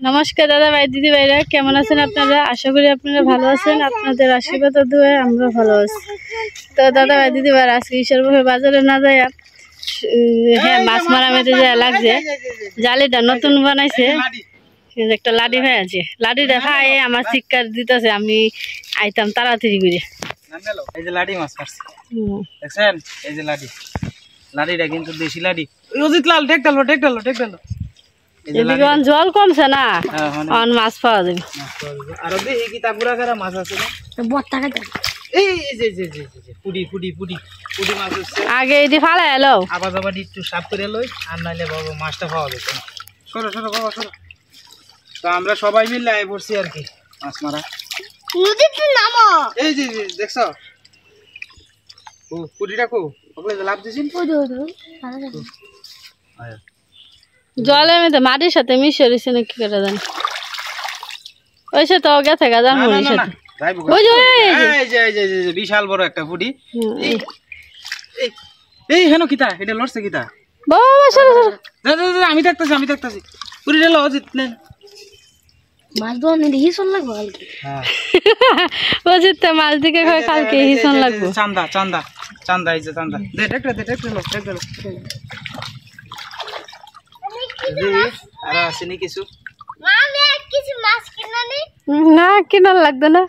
নমস্কার দাদা ভাই দিদি ভাইরা, কেমন আছেন আপনারা? আশা করি আপনারা ভালো আছেন। আপনাদের আশীর্বাদ ও দোয়ায় আমরা ভালো আছি। তো দাদা ভাই দিদি ভাই আজকে ঈশ্বরভাবে বাজারে না যায়, হ্যাঁ মাছ মারা মেতে যা লাগছে। জালিটা নতুন বানাইছে, একটা লাডি ভাই আছে, লাডিটা খাই আমার শিক্ষার দিতেছে, আমি আইতাম তাড়াতাড়ি করে। এই যে লাডি মাছ মারছি দেখছেন, এই যে লাডি, লাডিটা কিন্তু দেশি লাডি। অজিত লাল টেক ডালো টেক ডালো টেক ডালো। এদিকে জল কমছে না, মাছ পাওয়া যাবে। আর দেখি কি তাপুরা করা মাছ আছে না, বত্তা খাইতে। এই যে যে যে যে পুডি পুডি পুডি পুডি মাছ হচ্ছে। আগে এটি ফালা এলো, আবার আবার একটু সাফ করে লই, আর নাইলে বাবা মাছটা পাওয়া যেত না। সরো সরো বাবা সরো। তো আমরা সবাই মিলে আই পড়ছি আর কি মাছ মারা। নদীতে নামো। এই যে যে দেখছো, ও পুডিটা কো ওগুলো লাভ দিছিন। জলের মধ্যে মাটির সাথে মিশে রয়েছে না, কি করে জানি ওই সে তো গেছে গাজার মরির সাথে। বিশাল বড় একটা পুডি। এই হেন কিতা এটা লড়ছে কিতা, আমি দেখতেছি আমি দেখতেছি পুডিটা লো জিতলেন মাছ দোয়া নিলে হিসন লাগবো কালকে। ও জিততে মাছ দিকে কালকে হিসন লাগবো। চান্দা চান্দা চান্দা, এই যে চান্দা দে দেখতে দে দেখতে লো দেখতে লো। আর আসেনি কিছু না, কিনার লাগতো না।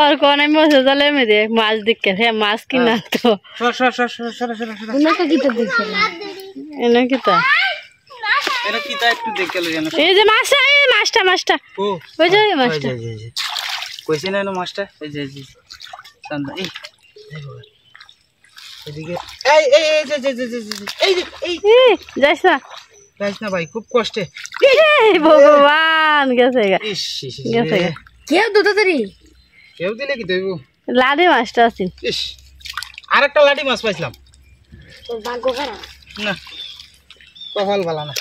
আর কোন আমি বসে জালে মেরে মাছ দেখে, হ্যাঁ মাছ কিনা তো এই যে মাছটা, এই মাছটা মাছটা ওই যে মাছটা কইছে না মাছটা, এই যে চান্দা এই এদিকে এই এই এই যে যে যে এই এই যাইস না যাইস না ভাই, খুব কষ্টে। ভগবান গেছে গেছে কেউ দুটারি কেউ দিলে কি দেব, লাডি মাছটা আছে। ইস আরেকটা লাডি মাছ পাইছিলাম। তোর ভাগ্য খারাপ না, কপাল ভালো না।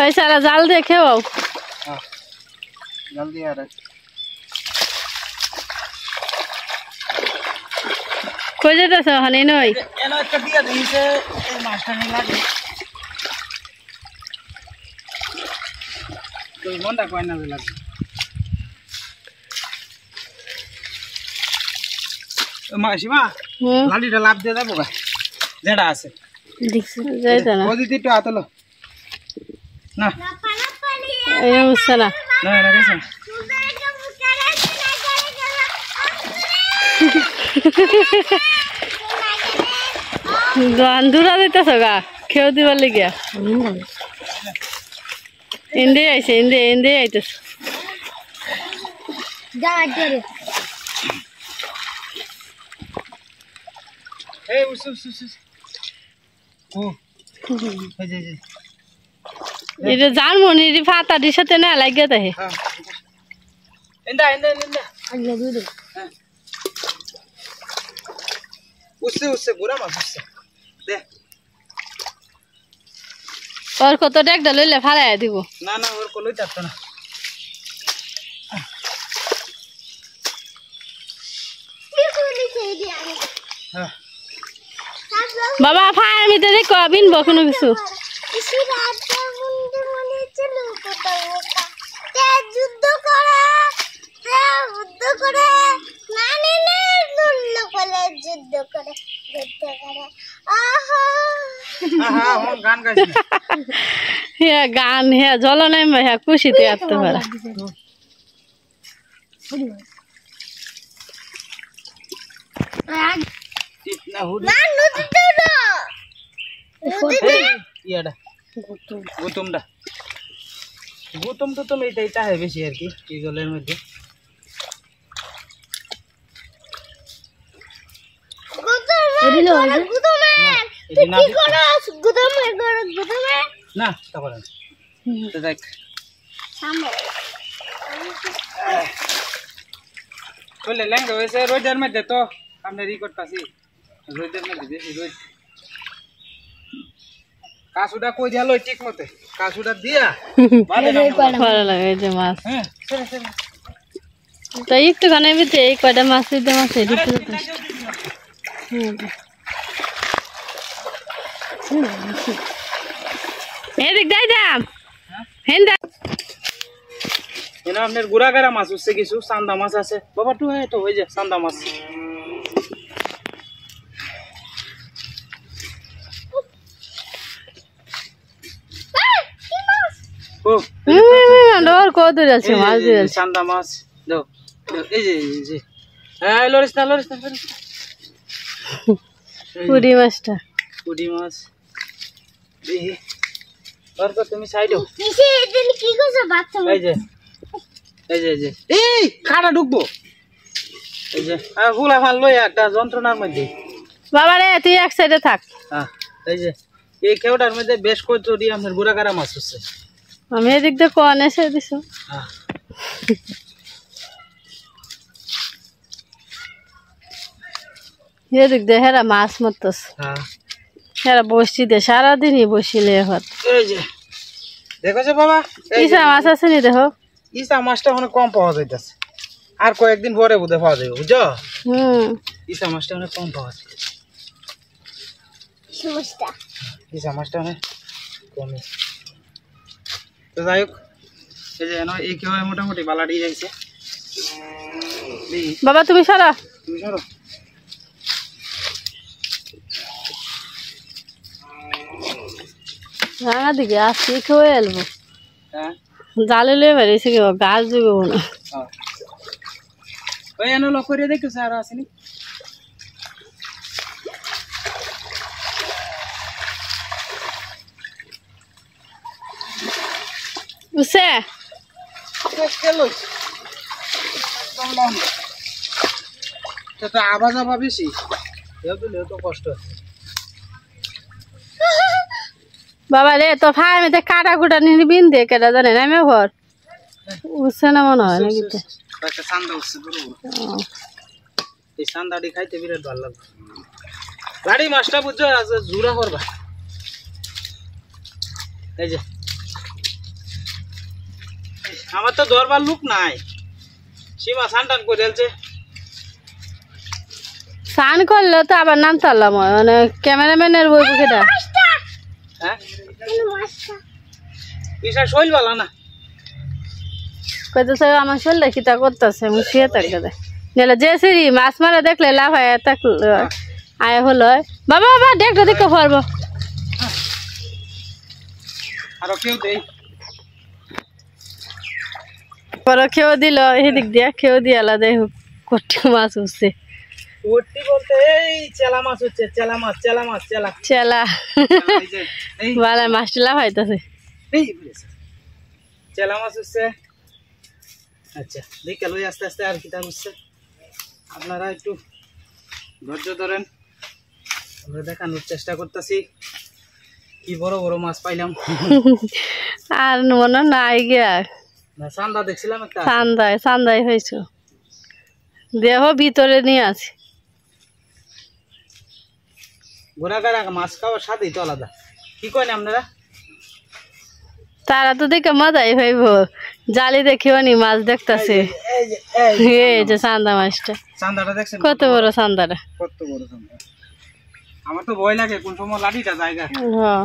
ওই সারা জাল দিয়ে খেও, জাল দিয়ে আর কই যেতেছ ওখানে নই এনো একটা দিয়া দিছে, এই মাছটা নি লাগে তো মনটা কই না লাগে। মাসিমা লাডিটা লাভ দিয়ে যাবো গা, যেটা আছে দেখছি যাইতা না ওদিকে একটু আতলো না, এই উঠছে না না না গেছে দূরা যাইতেছ গা খেয়েও দিবার লেগে। ইন্দি আইছে, ইন্দি আইতেছ। এই উস উস উস ও এই যে এটা জানমনি ফাতাটির সাথে না লাগিয়ে তাহে। ইন্দা ইন্দা ইন্দা আগলা দুই উসে উসে বুড়া মাছ উসে দে। ওর কত একটা লইলে ফালাই দিব। না না ওর কলই যাচ্ছে না। বাবা ফাই আমি তো দেখো বিনবো কোনো কিছু। গান হ্যাঁ জল নাই হ্যাঁ খুশিতে আসতে পারে। গুতমটা তো এইটা হয় বেশি আর কি এই জলের মধ্যে। না দেখ চলে লেঙ্গা হয়েছে রোদের মধ্যে, তো আমরা ই করতেছি রোদের মধ্যে বেশি রোদ। কাসুটা কই দিয়া লই ঠিক মতে, কাসুটা দিয়া ভালো লাগে যে মাছ। তাই একটু খানে ভিতরে এই কয়টা মাছ দিতে মাছ এদিক দাই দাম হেন দা এনা আপনার গুড়াগাড়া মাছ হচ্ছে কিছু চান্দা মাছ আছে বাবা টু তো ওই যে চান্দা মাছ ও ডর কত দূর আছে মাছ দিয়ে আছে চান্দা মাছ দাও এই যে হ্যাঁ লরিস না পুরি মাছটা পুরি মাছ এই আর তো তুমি সাইডও কি করছো বাচ্চা এই যে এই কাটা ঢুকবো এই যে ফুলা ফাল লই একটা যন্ত্রণার মধ্যে বাবা রে তুই এক সাইডে থাক হ্যাঁ এই যে এই কেওটার মধ্যে বেশ কতটি আপনার গুড়াগাড়া মাছ হচ্ছে আমি এদিক দিয়ে কোন এসে দিছো হ্যাঁ এদিক দিয়ে হেরা মাছ মারতেছে হ্যাঁ হেরা বসছি দে সারাদিনই বসিলে হত এই যে দেখো যে বাবা ইসা মাছ আছে নি দেখো ইসা মাছটা অনেক কম পাওয়া যাইতেছে আর কয়েকদিন পরে বোধহয় পাওয়া যাবে বুঝছো ইসা মাছটা অনেক কম পাওয়া যায় সমস্যা ইসা মাছটা অনেক কমে তো যাই হোক এই যে এই কেউ মোটামুটি বালাটি যাইছে বাবা তুমি সরো তুমি সরো রাঙা দিকে আসছি খেয়ে এলবো হ্যাঁ জালে লয়ে বেরিয়েছে কি গাছ জুগবো না ওই এনে লক্ষ্য করে দেখো স্যার আসেনি বুঝছে আবার যাবা বেশি তো কষ্ট বাবা রে তো ফাই মেতে কাটা কুটা নিয়ে বিন দিয়ে কেটা জানে না আমি ঘর বুঝছে না মনে হয় নাকি একটা চান্দা উঠছে এই চান্দাটি খাইতে বিরাট ভালো লাগবে গাড়ি মাছটা বুঝছো জুড়া করবা এই যে আমার তো ধরবার লোক নাই সীমা সান টান করে দিয়েছে স্নান করলে তো আবার নাম চাললাম মানে ক্যামেরাম্যানের বই বুকেটা হ্যাঁ ঈশা শৈল বালা না কইতেছে আমার শরীরটা কিতা করতেছে আমি শুয়ে থাকতে দে নাহলে যে সিঁড়ি মাছ মারা দেখলে লাভ হয় আয় হলো বাবা বাবা দেখো দেখো পারবো আরো কেউ দেই পরে খেয়েও দিল এদিক দিয়া খেয়েও দিয়ে আলাদা কটি মাছ উঠছে ওটি বলতে এই চেলা মাছ হচ্ছে চেলা মাছ চেলা এই যে এই ভালো মাছটি লাভ হইতেছে এই চেলা মাছ হচ্ছে আচ্ছা দেখে লই আস্তে আস্তে আর কিটা হচ্ছে আপনারা একটু ধৈর্য ধরেন আমরা দেখানোর চেষ্টা করতেছি কি বড় বড় মাছ পাইলাম আর মনে নাই গিয়া না চান্দা দেখছিলাম একটা চান্দাই হয়েছে দেহ ভিতরে নিয়ে আছে ঘোড়াগাড়া মাছ খাওয়ার স্বাদই তো আলাদা কি করেন আপনারা তারা তো দেখে মজাই হইব জালি দেখিও নি মাছ দেখতেছে এই যে চান্দা মাছটা চান্দাটা দেখছেন কত বড় চান্দাটা কত বড় চান্দা আমার তো ভয় লাগে কোন সময় লাঠিটা জায়গা হ্যাঁ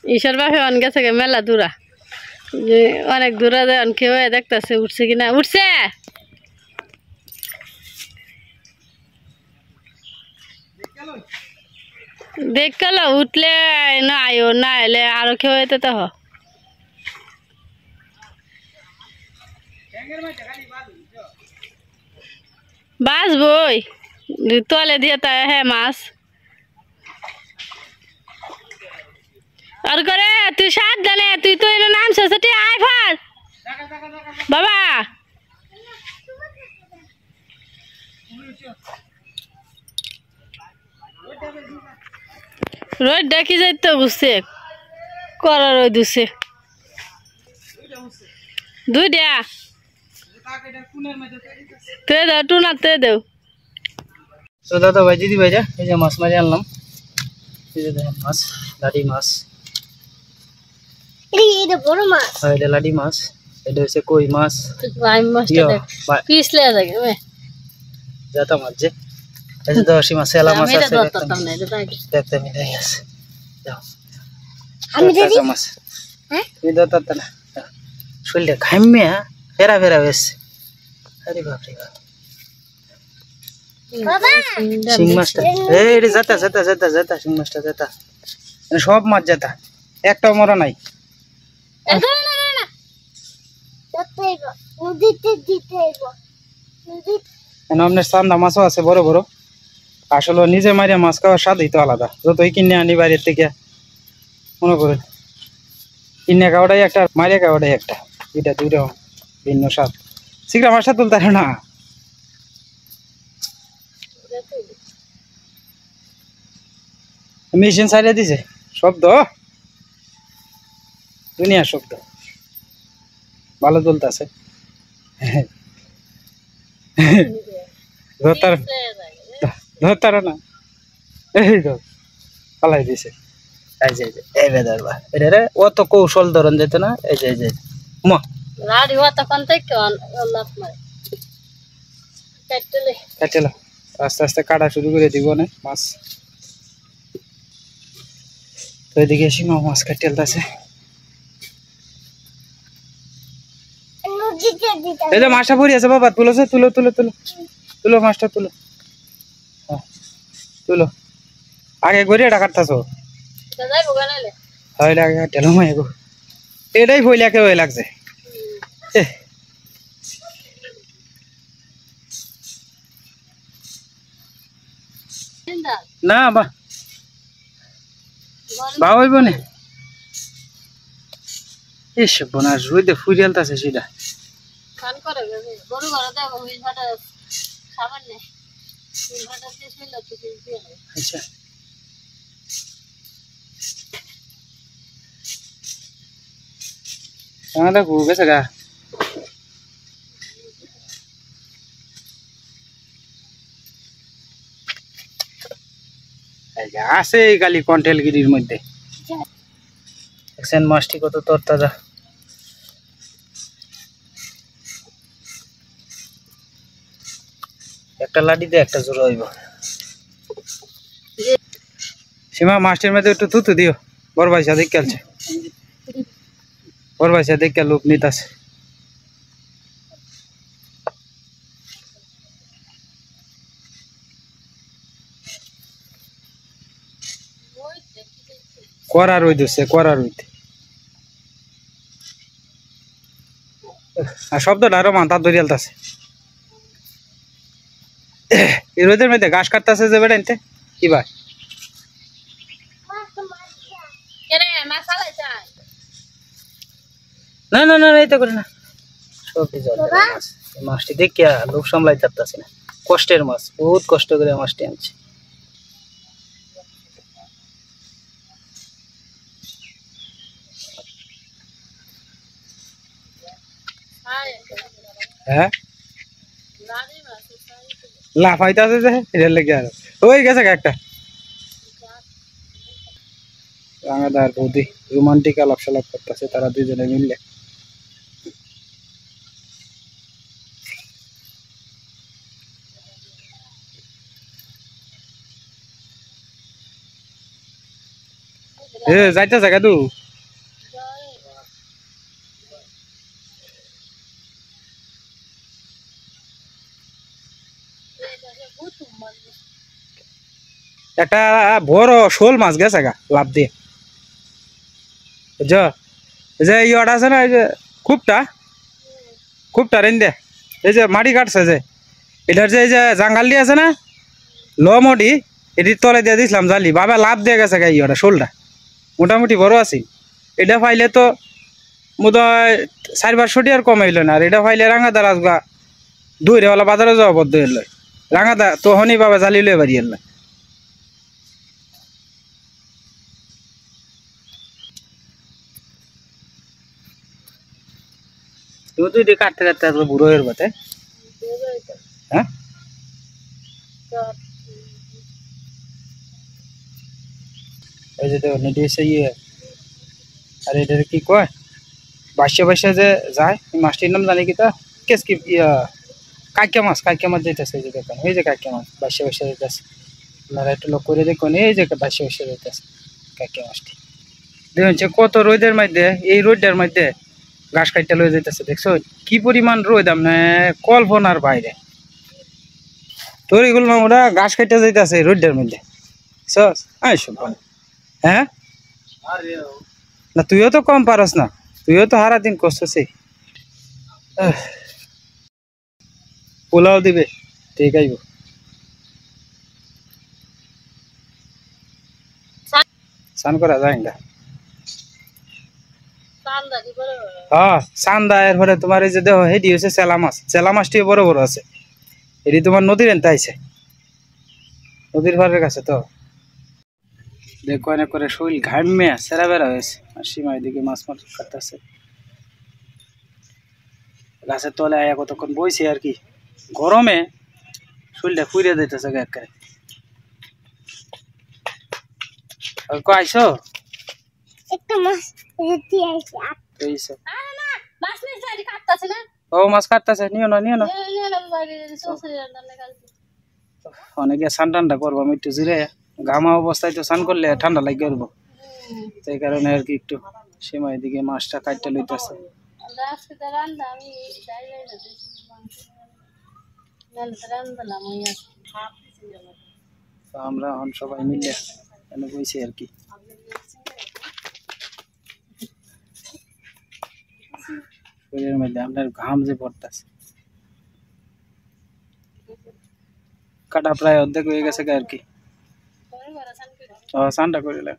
ঈশ্বর বাপে অন গেছে মেলা দূরা অনেক দূরা যায় অন কেউ দেখতেছে উঠছে কিনা উঠছে দেখ গেল উঠলে না আয়ো না এলে আরো কেউ এতে তো বাস বই তলে দিয়ে তা হ্যাঁ মাছ আর করে তুই সাবধানে তুই তো এর নাম সেটি আয় ফার বাবা রোদ ডাকি যাই তো বুঝছে করার ওই দুসে দুইটা তুই দাও টুনা তুই দেও তো দাদা ভাই দিদি ভাইরা এই যে মাছ মারি আনলাম এই যে দেখেন মাছ লাডি মাছ এটা বড় মাছ আর এটা লাডি মাছ এটা হচ্ছে কই মাছ ভাই মাছটা দেখ পিছলে থাকে যেটা মাছ যে এই যে দশি মাছ এলা মাছ আছে দেখতে মিলে গেছে যাও আমি দিদি মাছ তুই ধরতে না শরীরটা ঘামে ফেরা ফেরা হয়েছে আরে বাপরে বাপ বাবা শিং মাছটা এই রে যেতা যেতা যেতা যেতা শিং মাছটা যেতা সব মাছ যেতা একটাও মরা নাই দত্তইব নদীতে দিতেইব নদী আপনার চান্দা মাছও আছে বড় বড় আসলে নিজে মারিয়া মাছ খাওয়ার স্বাদই তো আলাদা যতই কিনে আনি বাইরের থেকে মনে করেন কিনে খাওয়াটাই একটা মারিয়া খাওয়াটাই একটা দুইটা দুই রকম ভিন্ন স্বাদ শীঘ্র মাছটা তুলতে পারে না মেশিন সারিয়ে দিছে শব্দ দুনিয়ার শব্দ ভালো চলতেছে ধরতার না এই তো পালাই দিছে এই যে এই বেদার বা এটা রে ও তো কৌশল ধরন যেত না এই যে ম রাড়ি হওয়া তখন থেকে লাভ মারে কাটলে কাটেলো আস্তে আস্তে কাটা শুরু করে দিব না মাছ তো এদিকে সীমা মাছ কাটেলতেছে নদীতে দিতে এই যে মাছটা পড়ে আছে বাবা তুলোছে তুলো তুলো তুলো তুলো মাছটা তুলো হ্যাঁ তুলো আগে গড়িয়ে কাটতাছো যাই বগানালে তাহলে আগে কাটেলো মাই গো এটাই ফইলাকে হয়ে লাগছে না বা বা হইব না ইস বোনাস রুইতে ফুরিয়ালতাছে সেটা খান করে গরু ঘরে দেখো মিল ফাটা খাবার নেই মিল ফাটা শেষ হইল তো দিয়ে আচ্ছা আমাদের ঘুরে গেছে গা আছে গালি কন্টেলগিরির মধ্যে দেখছেন মাছটি কত তরতাজা একটা লাঠিতে একটা জোড়া হইব সীমা মাছটির মধ্যে একটু থুতু দিও বড় ভাইসা দেখ খেলছে বড় ভাইসা দেখ লোক নিতাছে করা রই দিচ্ছে করা রইতে আর শব্দটা আরো মাথা ধরিয়ালতাছে এই রোদের মধ্যে ঘাস কাটতেছে যে বেড়াইতে কি ভাই কেরে মাছ আলাই চাই না না না এই তো করে না সব মাছ এই মাছটি দেখিয়া লোক সামলাই চাপতাছে না কষ্টের মাছ বহুত কষ্ট করে মাছটি আনছে হ্যাঁ লাফাইতেছে যে এটার লেগে আর ওই গেছে একটা রাঙাদার বৌদি রোমান্টিক আলাপ সালাপ করতেছে তারা দুজনে মিললে যাইতে জায়গা তু একটা বড় শোল মাছ গেছে গা লাভ দিয়ে যে ইটা আছে না এই যে খুবটা রেন দে এই যে মাটি কাটছে যে এটার যে এই যে জাঙ্গাল দিয়ে আছে না লমডি এটির তলে দিয়ে দিছিলাম জালি বাবা লাভ দিয়ে গেছে গা ইটা শোলটা মোটামুটি বড় আছি এটা পাইলে তো বোধহয় 4-5 আর কম হইল না আর এটা পাইলে রাঙাদার আসগা দূরেওয়ালা বাজারে যাওয়া বদ্ধ এল রাঙাদা তো হনি বাবা জালি লয়ে বাড়ি এল তুই কাটতে কাটতে আসলে বুড়ো এর বাতে হ্যাঁ এই যে তো নেটে এসে ইয়ে আর এটার কি কয় বাসে বাসে যে যায় মাছটির নাম জানি কি তা কেস কি ইয়া কাইকা মাছ যাইতেছে, এই যে দেখুন, এই যে কাইকা মাছ বাসে বাসে যাইতেছে। আপনারা একটু লোক করে দেখুন, এই যে বাসে বাসে যাইতেছে কাইকা মাছটি। দেখুন কত রোদের মধ্যে, এই রোদটার মধ্যে ঘাস কাটতে লয়ে যাইতেছে, দেখছো কি পরিমাণ রোদ, আপনি কল্পনার বাইরে। তোর এগুলো ওরা ঘাস কাটতে যাইতেছে রোদটার মধ্যে, হ্যাঁ না তুইও তো কম পারস না, তুইও তো সারা দিন করছিস। পোলাও দিবে, ঠিক আইব। স্নান করা যায় না? হ্যাঁ চান্দা, এরপরে তোমার এই যে দেখো হেডি হচ্ছে চেলা মাছটি বড় বড় আছে, এটি তোমার নদীর এনতে আইছে, নদীর পাড়ের কাছে। তো দেখো অনেক করে শরীর ঘামে সেরা বেড়া হয়েছে, আর সীমা এদিকে মাছ কাটতেছে। গাছের তলে আয়া কতক্ষণ বইছে আর কি, গরমে শরীরটা ফুরিয়ে দিতেছে একেবারে। আইসো একটু মাছ রেডি আছে এইসো। ও মাছ কাটতেছে, নিও না অনেকে স্নান টান্ডা করবো, আমি একটু জিরে ঘামা অবস্থায় তো স্নান করলে ঠান্ডা লাগে করবো, সেই কারণে আর কি একটু সীমা এদিকে মাছটা কাটতে লইতেছে। আমরা এখন সবাই মিলে এনে বইছি আর কি। শরীরের মধ্যে আপনার ঘাম যে পড়তেছে, কাটা প্রায় অর্ধেক হয়ে গেছে আর কি। স্নানটা করিলে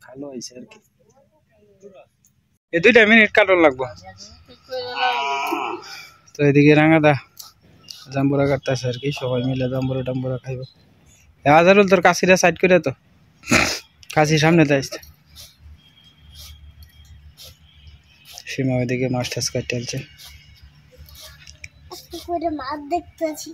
ভালো হয়েছে আর কি। এই 2 মিনিট কাটন লাগবো। তো এদিকে রাঙাদা জাম্বুরা কাটতেছে আর কি, সবাই মিলে জাম্বুরা টাম্বুরা খাইব। আজারুল তোর কাশিরা সাইড করে, তো কাশি সামনে আসছে। সীমা ওইদিকে মাছ টাছ কাটতে চলছে। মাছ দেখতেছি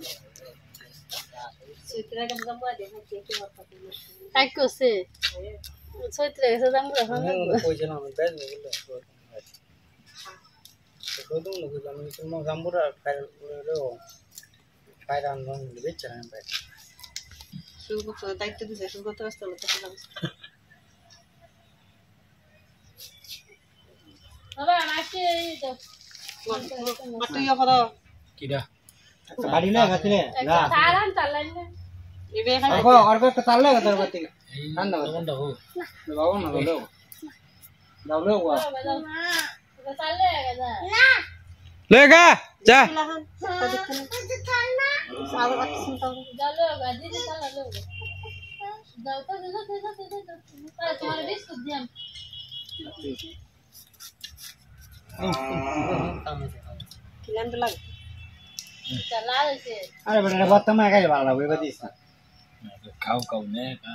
দায়িত্ব দিছে শুরু করতে ব্যস্ত হলো। গাড়ি না গাতি না তারান তালাইন না ইবে খাই আর কত তাললে তোর গতি ঠান্ডা বন্ধ হো বাবা না দাও দাও লো ওয়া তালে না লেগা যা দাও গাদি দে তালা লো দাও তো দাও তোমার বিস্কুট দিম কিলান তো লাগে चला ऐसे अरे बेटा बहुत तमा का वाला वे बदिस खाओ खाओ ने का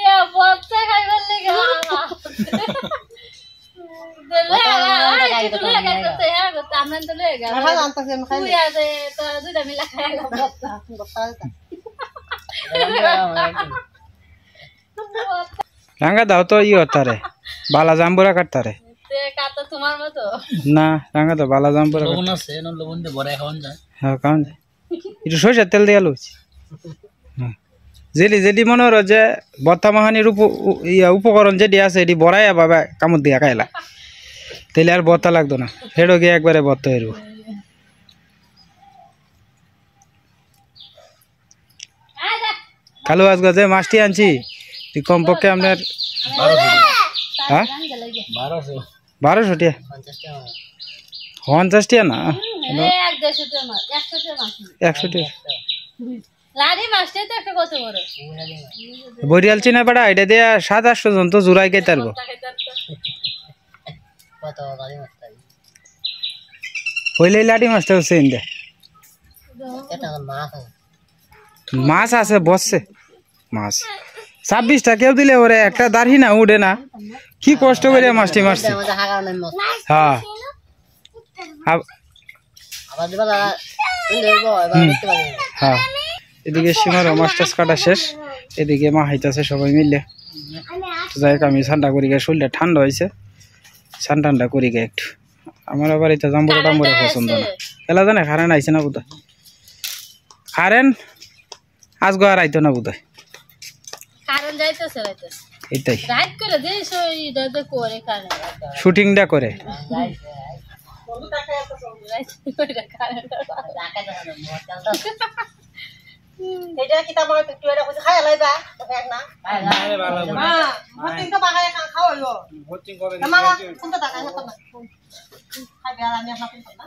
या बहुत से खाई बोलने का ले तो ले करते हैं तो हमने तो लेगा मैं जानता से मैं खाई तू यार तो दूध मिला खाएगा बता रंगा दाव तो ये होता रे बाला जाम्बुरा काटता रे কাটা তোমার মতো না রাঙা তো বালা জাম্বুরা লবণ আছে না লবণ দিয়ে বড়াই খাওয়ান যায় হ্যাঁ কারণ একটু সরষের তেল দিয়ে আলু হ্যাঁ জেলি জেলি মনে হলো যে বর্তমানের উপকরণ যেটি আছে এটি বড়াইয়া বাবা কামড় দিয়া খাইলা তেলে আর বর্তা লাগতো না হেডো গিয়ে একবারে বর্তা এরব কালু আজকে যে মাছটি আনছি কমপক্ষে আপনার হ্যাঁ 1200 টাকা 50 টাকা না 100 টাকা বরিয়াল চিনা পাড়া এটা দিয়া 700-800 জন তো জুড়াই খাইতে পারবো হইলে লাঠি মাছটা হচ্ছে ইন্দে মাছ আছে বসছে মাছ 26 টাকা কেউ দিলে ওরে একটা দাঁড়ি না উঠে না কি কষ্ট করে মাছটি মারছে হ্যাঁ হ্যাঁ এদিকে সীমার মাছ টাছ কাটা শেষ এদিকে মা হাইতাছে সবাই মিলে যাই হোক আমি ঠান্ডা করি গে, শরীরটা ঠান্ডা হয়েছে, ঠান্ডা করি গে একটু। আমার আবার এটা জাম্বুরা টাম্বুরা পছন্দ না। এলা জানে কারেন্ট আইছে না বোধ হয়, কারেন্ট আজগো আর আইতো না বোধ হয়, কারণ যাইতেছে এইটাই রাইট করে যে সইটা তো করে কারণ শুটিংটা করে। এটা কি তামার একটু এটা কইছে খাই লাইবা দেখ না হ্যাঁ মতিন তো বাগায় খাও হইলো তামার কোনটা টাকা না তোমার খাই বেলা আমি আপনাকে কোন না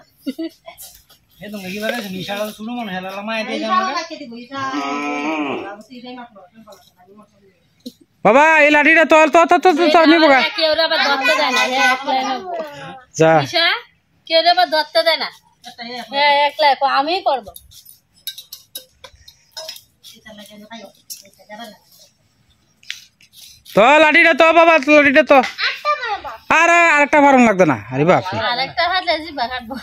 এ তো কি বারে নিশা শুরু মনে হেলা মাই দে বাবা এই লাঠিটা তোল তো তো তো তো নিব গা কেউ আবার ধরতে দেয় না হ্যাঁ একলাই নেব যা ঈশা কেউ আবার ধরতে দেয় না হ্যাঁ একলাই আমি করব তো লাঠিটা তো বাবা লাঠিটা তো আরে আরেকটা ভারম লাগতো না। আরে বাপ রে, আরেকটা হাতে জিবা কাটবো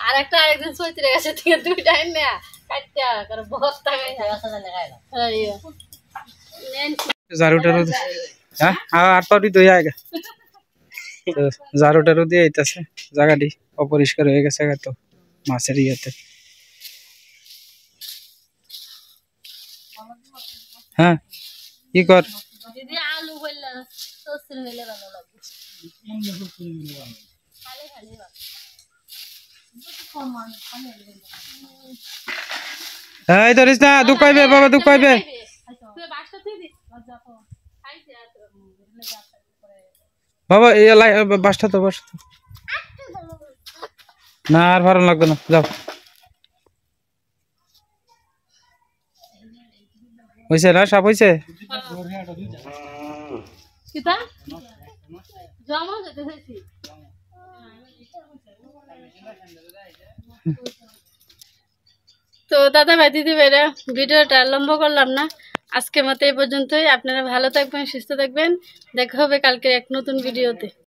আরেকটা আরেকদিন চৈত্রে গেছে থেকে দুই টাইম না কাটতে করে বহুত টাকা আছে না লাগাইলা নেন ঝাড়ুটারু হ্যাঁ আর পাউডি দই আগে ঝাড়ুটারু দিয়ে আইতাছে, জায়গাটি অপরিষ্কার হয়ে গেছে তো মাছের ইয়েতে। হ্যাঁ কি কর দিদি আলু হইলা সসির হইলে ভালো লাগবে খালি খালি এই ধরিস না, দুঃখ পাইবে বাবা, দুঃখ পাইবে তুই বাসা তুই দি লজ্জা কর খাইছে বাবা। এই বাসটা তো বাসটা তো না, আর ভালো লাগবে না, যাও। হয়েছে না, সাপ হয়েছে। কিতা জমা যেতে হইছি তো দাদা ভাই দিদি ভাইরা ভিডিওটা লম্বা করলাম না, আজকের মতো এই পর্যন্তই। আপনারা ভালো থাকবেন, সুস্থ থাকবেন, দেখা হবে কালকে এক নতুন ভিডিওতে।